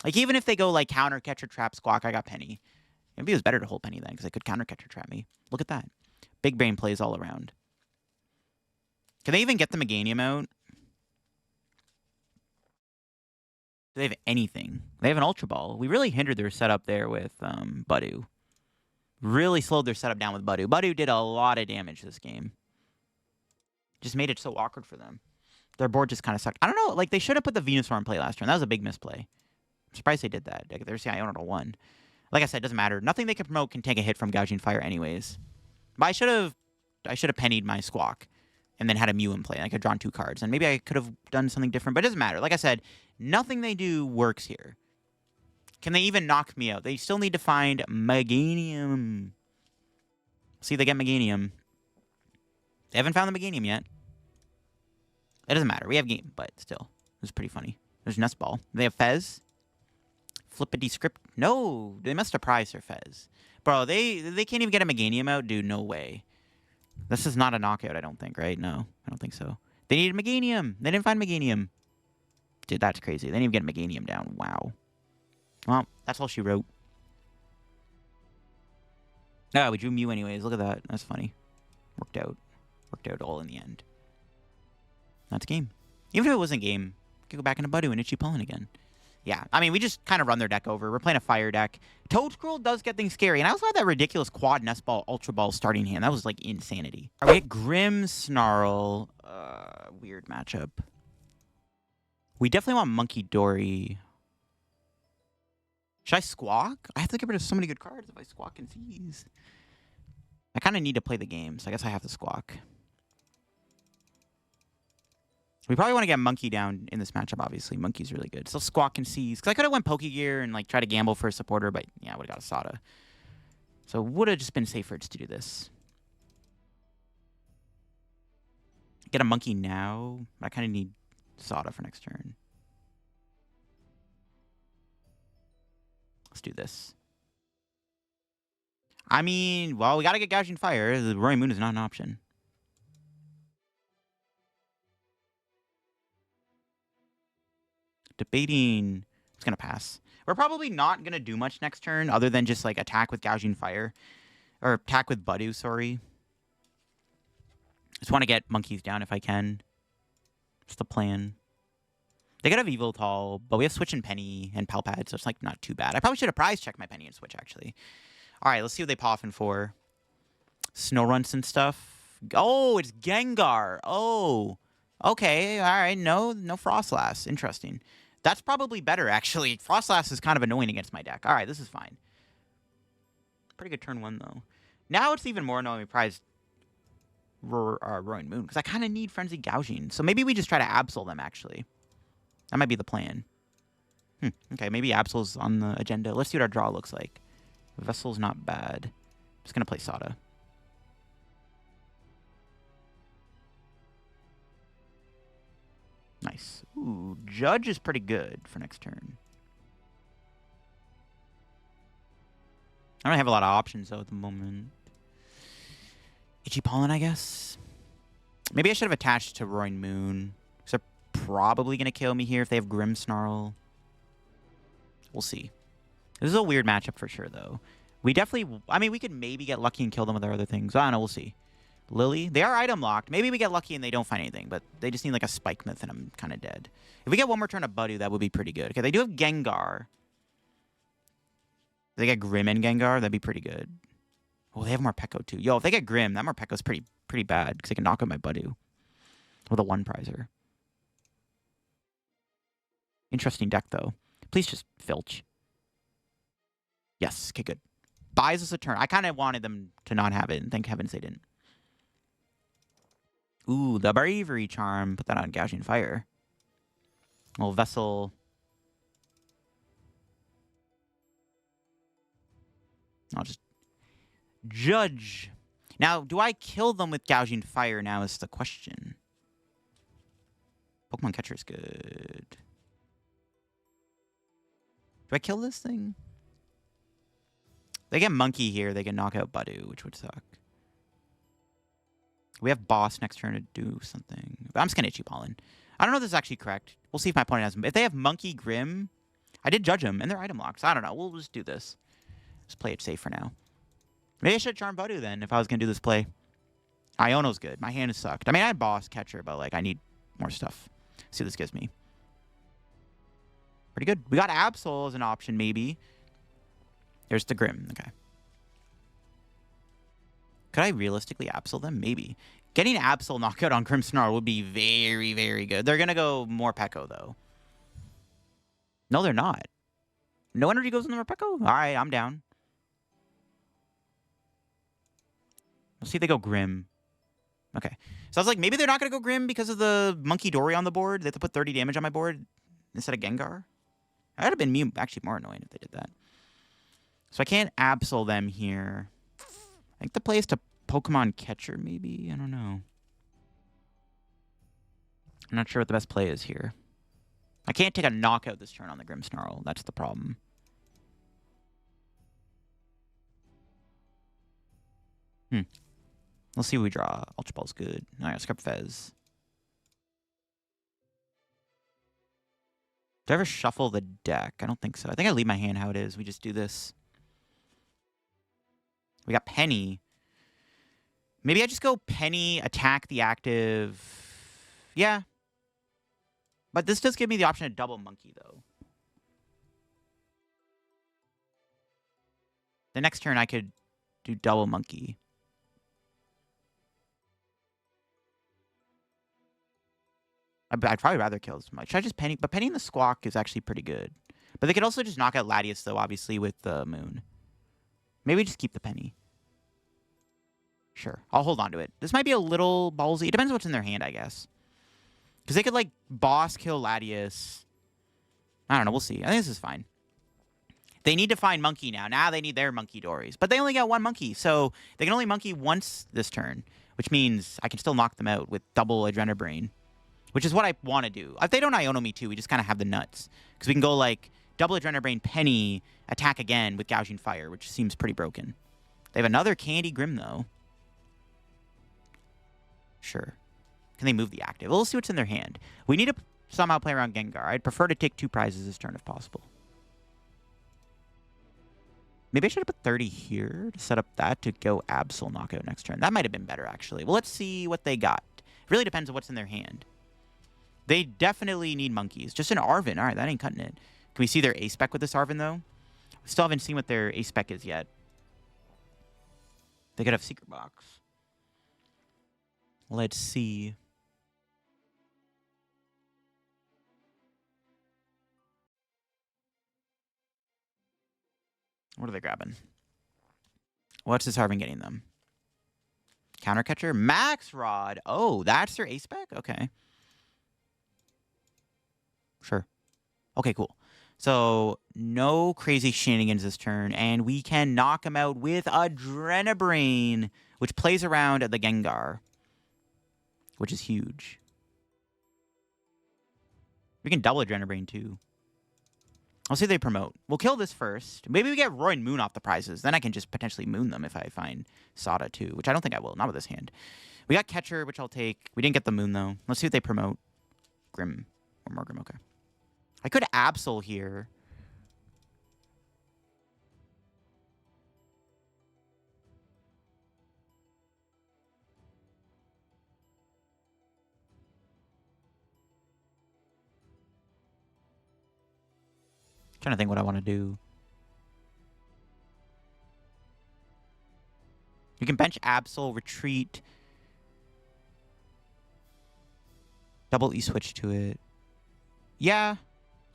Like, even if they go, like, Counter Catcher Trap Squawk, I got Penny. Maybe it was better to hold Penny then, because I could Counter Catcher Trap me. Look at that. Big brain plays all around. Can they even get the Meganium out? Do they have anything? They have an Ultra Ball. We really hindered their setup there with Budew. Really slowed their setup down with Budew. Budew did a lot of damage this game. Just made it so awkward for them. Their board just kind of sucked. I don't know. Like, they should have put the Venusaur in play last turn. That was a big misplay. I'm surprised they did that. Like, they're seeing Iono to 1. Like I said, it doesn't matter. Nothing they can promote can take a hit from Gouging Fire anyways. But I should have pennied my Squawk and then had a Mew in play. I could have drawn 2 cards. And maybe I could have done something different. But it doesn't matter. Like I said, nothing they do works here. Can they even knock me out? They still need to find Meganium. See if they get Meganium. They haven't found the Meganium yet. It doesn't matter. We have game, but still. It was pretty funny. There's Nest Ball. They have Fez. Flippity script. No, they must have prized their Fez. Bro, they can't even get a Meganium out? Dude, no way. This is not a knockout, I don't think, right? No, I don't think so. They needed Meganium. They didn't find Meganium. Dude, that's crazy. They didn't even get Meganium down. Wow. Well, that's all she wrote. Ah, we drew Mew anyways. Look at that. That's funny. Worked out. Worked out all in the end. That's game. Even if it wasn't game, we could go back into Budew and Itchy Pollen again. Yeah, I mean, we just kind of run their deck over. We're playing a fire deck. Toadcruel does get things scary. And I also had that ridiculous quad Nest Ball, Ultra Ball starting hand. That was, like, insanity. All right, we get Grimmsnarl. Weird matchup. We definitely want Munkidori. Should I Squawk? I have to get rid of so many good cards if I Squawk and seize. I kind of need to play the game, so I guess I have to Squawk. We probably want to get Monkey down in this matchup, obviously. Monkey's really good. So Squawk and seize. Because I could have went Pokégear and like try to gamble for a supporter, but yeah, I would have got a Sada. So it would have just been safer just to do this. Get a monkey now. I kind of need Sada for next turn. Let's do this. I mean, well, we got to get Gouging Fire. The Roaring Moon is not an option. Debating. It's going to pass. We're probably not going to do much next turn other than just, like, attack with Gouging Fire. Or attack with Budew, sorry. Just want to get monkeys down if I can. That's the plan. They could have Yveltal, but we have Switch and Penny and Pal Pad, so it's, like, not too bad. I probably should have prize checked my Penny and Switch, actually. All right, let's see what they poffin for. Snorunt and stuff. Oh, it's Gengar. Oh, okay. All right. No Frostlass. Interesting. That's probably better, actually. Frostlass is kind of annoying against my deck. All right, this is fine. Pretty good turn one, though. Now it's even more annoying we prized Roaring Moon, because I kind of need Frenzy Gouging. So maybe we just try to Absol them, actually. That might be the plan. Okay, maybe Absol's on the agenda. Let's see what our draw looks like. Vessel's not bad. Just going to play Sada. Nice. Ooh, Judge is pretty good for next turn. I don't have a lot of options, though, at the moment. Itchy Pollen, I guess. Maybe I should have attached to Roaring Moon. Because they're probably going to kill me here if they have Grimmsnarl. We'll see. This is a weird matchup for sure, though. We definitely... I mean, we could maybe get lucky and kill them with our other things. I don't know. We'll see. Lily. They are item locked. Maybe we get lucky and they don't find anything, but they just need like a Spike Myth and I'm kind of dead. If we get one more turn of Budew, that would be pretty good. Okay, they do have Gengar. If they get Grim and Gengar, that'd be pretty good. Oh, they have Morpeko too. Yo, if they get Grim, that Morpeko's pretty bad because they can knock out my Budew with a one prizer. Interesting deck, though. Please just filch. Yes, okay, good. Buys us a turn. I kind of wanted them to not have it, and thank heavens they didn't. Ooh, the Bravery Charm. Put that on Gouging Fire. Well, Vessel. I'll just... Judge. Now, do I kill them with Gouging Fire now is the question. Pokemon Catcher is good. Do I kill this thing? They get Monkey here. They can knock out Budew, which would suck. We have Boss next turn to do something. But I'm just going to Itchy Pollen. I don't know if this is actually correct. We'll see if my opponent has them. If they have Monkey Grim, I did judge them, and they're item locks. I don't know. We'll just do this. Just play it safe for now. Maybe I should Charm Budew then if I was going to do this play. Iono's good. My hand is sucked. I mean, I had Boss Catcher, but like I need more stuff. See what this gives me. Pretty good. We got Absol as an option, maybe. There's the Grim. Okay. Could I realistically Absol them? Maybe. Getting Absol knockout on Grimmsnarl would be very, very good. They're going to go Morpeko, though. No, they're not. No energy goes in the Morpeko? All right, I'm down. Let's see if they go Grim. Okay. So I was like, maybe they're not going to go Grim because of the Munkidori on the board. They have to put 30 damage on my board instead of Gengar. That would have been me actually more annoying if they did that. So I can't Absol them here. I think the play is to Pokemon Catcher, maybe? I don't know. I'm not sure what the best play is here. I can't take a knockout this turn on the Grimmsnarl. That's the problem. Let's see what we draw. Ultra Ball's good. All right, Scrub Fez. Do I ever shuffle the deck? I don't think so. I think I leave my hand how it is. We just do this. We got Penny. Maybe I just go Penny, attack the active. Yeah. But this does give me the option to double Monkey, though. The next turn I could do double Monkey. I'd probably rather kill this much. Should I just Penny? But Penny and the Squawk is actually pretty good. But they could also just knock out Latias, though, obviously, with the Moon. Maybe just keep the Penny. Sure. I'll hold on to it. This might be a little ballsy. It depends what's in their hand, I guess. Because they could, like, boss kill Latias. I don't know. We'll see. I think this is fine. They need to find Monkey now. Now they need their Munkidoris. But they only got one Monkey, so they can only Monkey once this turn. which means I can still knock them out with double Adrenabrain, which is what I want to do. If they don't Iono me too, we just kind of have the nuts. Because we can go like double Adrenabrain, Penny, attack again with Gouging Fire, which seems pretty broken. They have another Candy Grim, though. Sure. Can they move the active? Well, we'll see what's in their hand. We need to somehow play around Gengar. I'd prefer to take 2 prizes this turn if possible. Maybe I should have put 30 here to set up that to go Absol knockout next turn. That might have been better, actually. Well, let's see what they got. It really depends on what's in their hand. They definitely need monkeys. Just an Arven. All right, that ain't cutting it. Can we see their A-Spec with this Arven, though? We still haven't seen what their A-Spec is yet. They could have Secret Box. Let's see. What are they grabbing? What's this Arven getting them? Counter Catcher? Max Rod. Oh, that's their A-Spec? Okay. Sure. Okay, cool. So, no crazy shenanigans this turn, and we can knock him out with Adrenabrain, which plays around at the Gengar, which is huge. We can double Adrenabrain, too. I'll see if they promote. We'll kill this first. Maybe we get Roy and Moon off the prizes. Then I can just potentially moon them if I find Sada, too, which I don't think I will. Not with this hand. We got Catcher, which I'll take. We didn't get the moon, though. Let's see what they promote. Grim. Or more Grim, okay. I could Absol here. Trying to think what I want to do. You can bench Absol, retreat. Double E-switch to it. Yeah.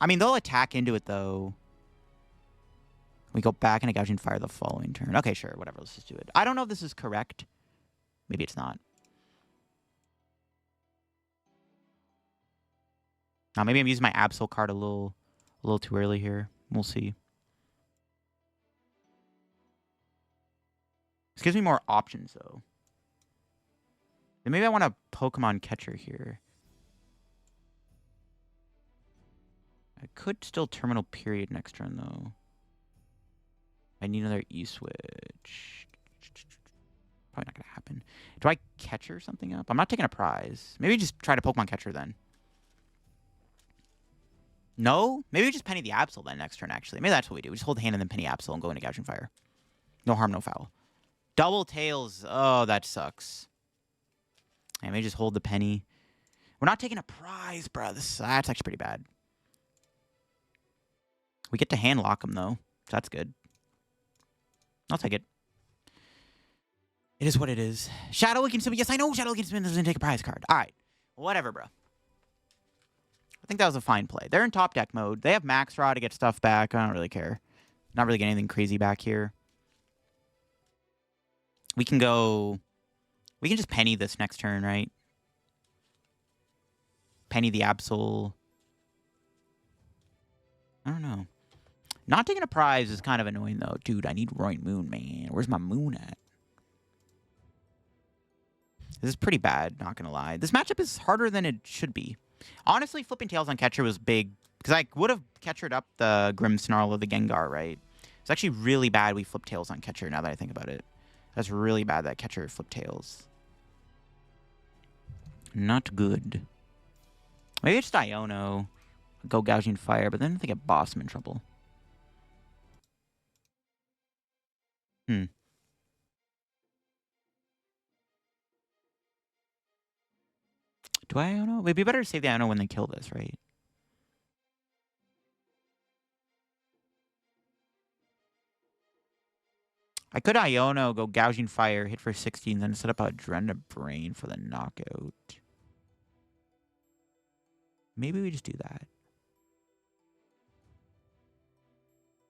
I mean, they'll attack into it, though. We go back and a Gouging Fire the following turn. Okay, sure. Whatever. Let's just do it. I don't know if this is correct. Maybe it's not. Now, maybe I'm using my Absol card a little too early here. We'll see. This gives me more options, though. Then maybe I want a Pokemon Catcher here. I could still Terminal Period next turn, though. I need another E-switch. Probably not going to happen. Do I Catcher something up? I'm not taking a prize. Maybe just try to Pokemon Catcher then. No? Maybe we just Penny the Absol then next turn, actually. Maybe that's what we do. We just hold the hand and then Penny Absol and go into Gouging Fire. No harm, no foul. Double Tails. Oh, that sucks. Yeah, maybe just hold the Penny. We're not taking a prize, bro. That's actually pretty bad. We get to hand lock him, though. So that's good. I'll take it. It is what it is. Shadow Against Him. Yes, I know Shadow Against Him doesn't take a prize card. All right. Whatever, bro. I think that was a fine play. They're in top deck mode. They have Max Rod to get stuff back. I don't really care. Not really getting anything crazy back here. We can go... We can just Penny this next turn, right? Penny the Absol. I don't know. Not taking a prize is kind of annoying, though. Dude, I need Roy Moon, man. Where's my Moon at? This is pretty bad, not going to lie. This matchup is harder than it should be. Honestly, flipping Tails on Catcher was big. Because I would have Catchered up the Grimmsnarl or the Gengar, right? It's actually really bad we flipped Tails on Catcher, now that I think about it. That's really bad that Catcher flipped Tails. Not good. Maybe it's Iono. Go Gouging Fire, but then I think get Boss in trouble. Do I Iono? It'd be better to save the Iono when they kill this, right? I could Iono, go Gouging Fire, hit for 16, then set up a Adrenabrain for the knockout. Maybe we just do that.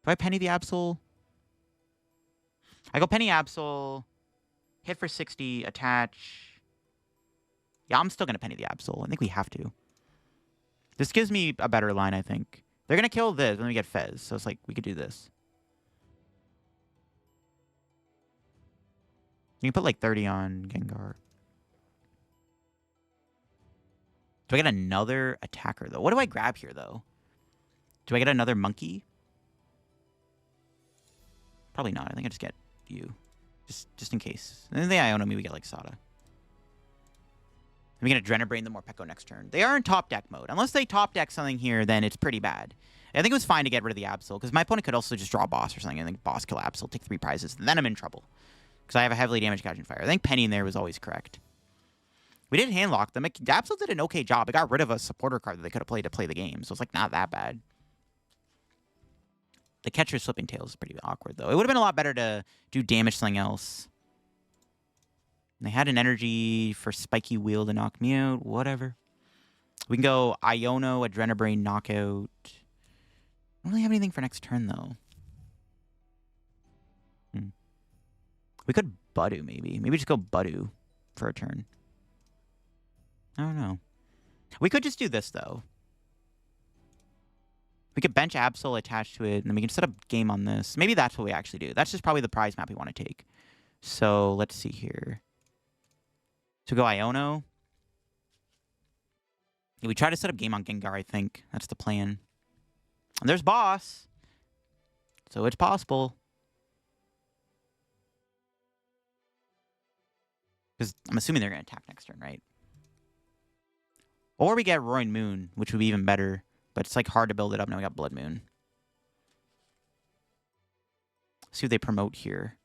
Do I Penny the Absol? I go Penny Absol, hit for 60, attach. Yeah, I'm still going to Penny the Absol. I think we have to. This gives me a better line, I think. They're going to kill this, and then we get Fez. So it's like, we could do this. You can put like 30 on Gengar. Do I get another attacker, though? What do I grab here, though? Do I get another monkey? Probably not. I think I just get you. Just in case. And then the Iono, maybe we get, like, Sada. And we get Adrenabrain the Morpeko next turn. They are in top deck mode. Unless they top deck something here, then it's pretty bad. I think it was fine to get rid of the Absol, because my opponent could also just draw Boss or something. I think Boss kill Absol, take 3 prizes, and then I'm in trouble. Because I have a heavily damaged Gouging Fire. I think Penny in there was always correct. We did handlock them. Absol did an okay job. It got rid of a supporter card that they could have played to play the game, so it's like not that bad. The Catcher's Flipping Tails is pretty awkward, though. It would have been a lot better to do damage to something else. And they had an energy for Spiky Wheel to knock me out. Whatever. We can go Iono, Adrenabrain, Knockout. I don't really have anything for next turn, though. We could Budew, maybe. Maybe just go Budew for a turn. I don't know. We could just do this, though. We could bench Absol attached to it, and then we can set up game on this. Maybe that's what we actually do. That's just probably the prize map we want to take. So, let's see here. So, go Iono. Yeah, we try to set up game on Gengar, I think. That's the plan. And there's Boss. So, it's possible. Because I'm assuming they're going to attack next turn, right? Or we get Roaring Moon, which would be even better. But it's like hard to build it up. Now we got Bloodmoon. See what they promote here.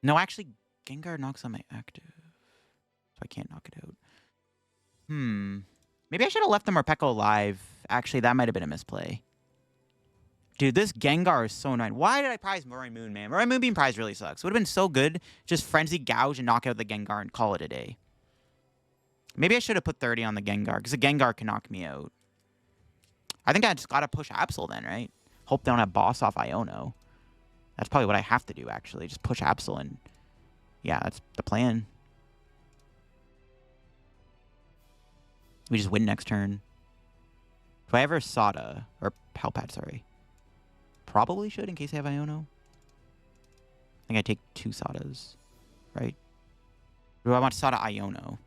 No, actually, Gengar knocks on my active. So I can't knock it out. Maybe I should have left the Morpeko alive. Actually, that might have been a misplay. Dude, this Gengar is so annoying. Why did I prize Roaring Moon, man? Roaring Moon being prized really sucks. Would have been so good. Just Frenzy Gouge and knock out the Gengar and call it a day. Maybe I should have put 30 on the Gengar, because the Gengar can knock me out. I think I just got to push Absol then, right? Hope they don't have Boss off Iono. That's probably what I have to do, actually. Just push Absol and... yeah, that's the plan. We just win next turn. Do I ever Sada? Or Pal Pad, sorry. Probably should, in case I have Iono. I think I take 2 Sadas, right? Or do I want Sada Iono?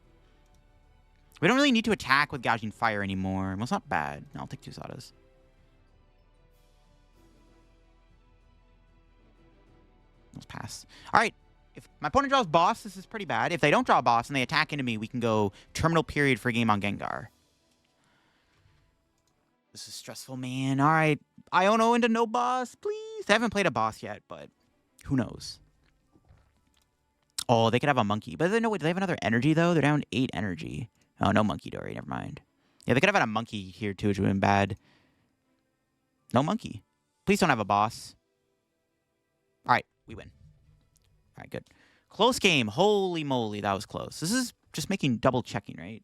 We don't really need to attack with Gouging Fire anymore. Well, it's not bad. No, I'll take 2 Sadas. Let's pass. All right. If my opponent draws Boss, this is pretty bad. If they don't draw Boss and they attack into me, we can go Terminal Period for a game on Gengar. This is stressful, man. All right. Iono into no Boss, please. They haven't played a Boss yet, but who knows? Oh, they could have a Monkey. But no, wait, do they have another energy, though? They're down 8 energy. Oh, no Munkidori. Never mind. Yeah, they could have had a Monkey here, too, which would have been bad. No Monkey. Please don't have a Boss. All right, we win. All right, good. Close game. Holy moly, that was close. This is just making double checking, right?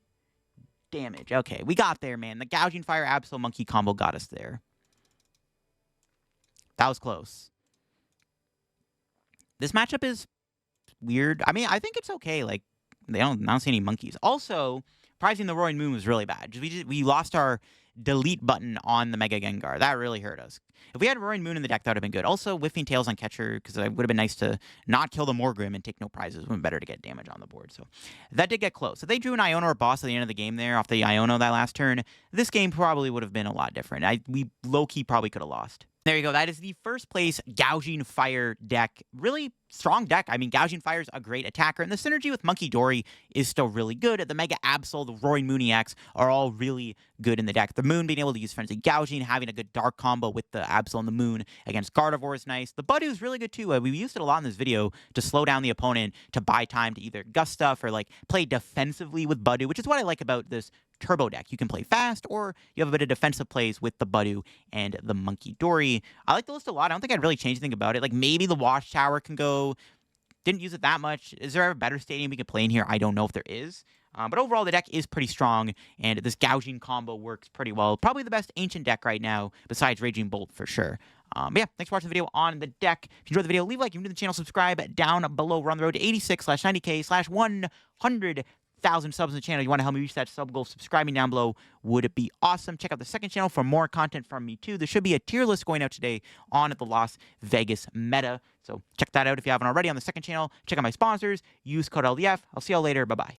Damage. Okay, we got there, man. The Gouging Fire Absol Monkey combo got us there. That was close. This matchup is weird. I mean, I think it's okay. Like, I don't see any monkeys. Also, prizing the Roaring Moon was really bad. We lost our delete button on the Mega Gengar. That really hurt us. If we had Roaring Moon in the deck, that would have been good. Also, Whiffing Tails on Catcher, because it would have been nice to not kill the Morgrim and take no prizes. It would have been better to get damage on the board. So that did get close. If they drew an Iono or Boss at the end of the game there, off the Iono that last turn, this game probably would have been a lot different. We low-key probably could have lost. There you go. That is the first place Gouging Fire deck. Really strong deck. I mean, Gouging Fire is a great attacker, and the synergy with Munkidori is still really good. The Mega Absol, the Roaring Moon EX are all really good in the deck. The Moon being able to use Frenzy Gouging, having a good Dark combo with the Absol and the Moon against Gardevoir is nice. The Budew is really good too. We used it a lot in this video to slow down the opponent, to buy time to either gust stuff or like play defensively with Budew, which is what I like about this turbo deck. You can play fast, or you have a bit of defensive plays with the Budew and the Munkidori. I like the list a lot. I don't think I'd really change anything about it. Like, maybe the Watchtower can go. Didn't use it that much. Is there a better stadium we could play in here? I don't know if there is. But overall, the deck is pretty strong, and this Gouging combo works pretty well. Probably the best ancient deck right now, besides Raging Bolt, for sure. But yeah, thanks for watching the video on the deck. If you enjoyed the video, leave a like. If you're new to the channel, subscribe down below. We're on the road to 86/90K/100 1,000 subs in the channel. You want to help me reach that sub goal, subscribing down below would be awesome. Check out the second channel for more content from me too. There should be a tier list going out today on the Las Vegas meta. So check that out if you haven't already on the second channel. Check out my sponsors. Use code LDF. I'll see y'all later. Bye-bye.